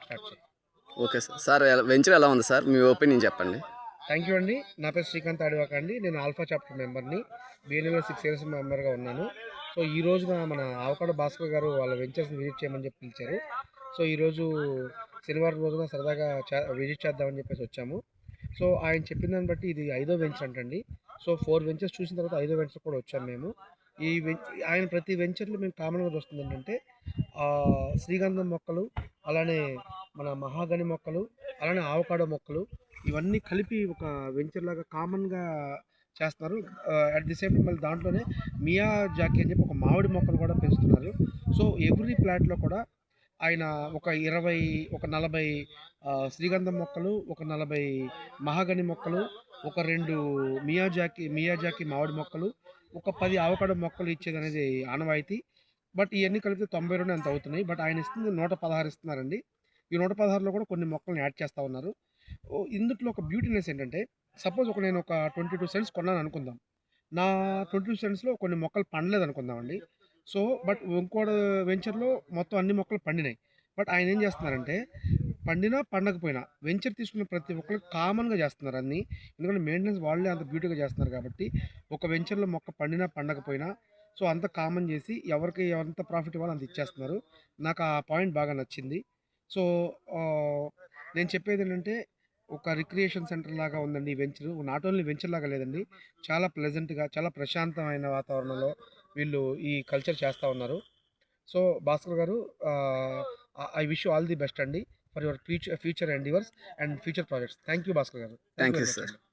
Start చేయి. Okay sir. Sir venture ఎలా ఉంది సార్? మీ ఒపీనియన్ చెప్పండి. థ్యాంక్ యూ అండి. నా పేరు శ్రీకాంత్ ఆడివాక అండి. నేను ఆల్ఫా చాప్టర్ మెంబర్ని. బిఎన్ఎల్లో 6 ఇయర్స్ మెంబర్గా ఉన్నాను. సో ఈ రోజున మన ఆవకాడో భాస్కర్ గారు వాళ్ళ వెంచర్స్ని విజిట్ చేయమని చెప్పి పిలిచారు. సో ఈరోజు శనివారం రోజున సరదాగా విజిట్ చేద్దామని చెప్పేసి వచ్చాము. సో ఆయన చెప్పిన దాన్ని బట్టి ఇది 5వ వెంచర్ అంటండి. సో 4 వెంచర్స్ చూసిన తర్వాత 5వ వెంచర్ కూడా వచ్చాము మేము. ఈ ఆయన ప్రతి వెంచర్లో మేము కామన్గా చూస్తుంది ఏంటంటే శ్రీగంధం మొక్కలు, అలానే మన మహాగని మొక్కలు, అలానే ఆవకాడో మొక్కలు, ఇవన్నీ కలిపి ఒక వెంచర్ లాగా కామన్గా చేస్తున్నారు. అట్ ది సేమ్ మళ్ళీ దాంట్లోనే మియా జాకి అని చెప్పి ఒక మామిడి మొక్కను కూడా పెంచుతున్నారు. సో ఎవ్రీ ప్లాట్లో కూడా ఆయన ఒక 20, ఒక 40 శ్రీగంధం మొక్కలు, ఒక 40 మహాగని మొక్కలు, ఒక 2 మియాజాకి మామిడి మొక్కలు, ఒక 10 ఆవకాడో మొక్కలు ఇచ్చేది అనేది ఆనవాయితీ. బట్ ఇవన్నీ కలిపితే 92 అంత అవుతున్నాయి. బట్ ఆయన ఇస్తుంది 116 ఇస్తున్నారండి. ఈ 116లో కూడా కొన్ని మొక్కలను యాడ్ చేస్తూ ఉన్నారు. ఇందులో ఒక బ్యూటీనెస్ ఏంటంటే, సపోజ్ నేను ఒక 22 సెంట్స్ కొన్నాను అనుకుందాం. నా 22 సెంట్స్లో కొన్ని మొక్కలు పండలేదు అనుకుందామండి. సో బట్ ఇంకోటి వెంచర్లో మొత్తం అన్ని మొక్కలు పండినాయి. బట్ ఆయన ఏం చేస్తున్నారంటే, పండినా పండకపోయినా వెంచర్ తీసుకున్న ప్రతి ఒక్కరికి కామన్గా చేస్తున్నారు అన్నీ. ఎందుకంటే మెయింటెనెన్స్ వాళ్ళే అంత బ్యూటీగా చేస్తున్నారు కాబట్టి, ఒక వెంచర్లో మొక్క పండినా పండకపోయినా సో అంత కామన్ చేసి ఎవరికి ఎంత ప్రాఫిట్ ఇవ్వాలో అంత ఇచ్చేస్తున్నారు. నాకు ఆ పాయింట్ బాగా నచ్చింది. సో నేను చెప్పేది ఏంటంటే, ఒక రిక్రియేషన్ సెంటర్ లాగా ఉందండి ఈ వెంచర్. నాట్ ఓన్లీ వెంచర్ లాగా లేదండి, చాలా ప్లెజెంట్గా, చాలా ప్రశాంతమైన వాతావరణంలో వీళ్ళు ఈ కల్చర్ చేస్తూ ఉన్నారు. So Bhaskar garu, I wish you all the best అండి for your future endeavours and future projects. Thank you Bhaskar garu. Thank you thank you very much sir. అండి.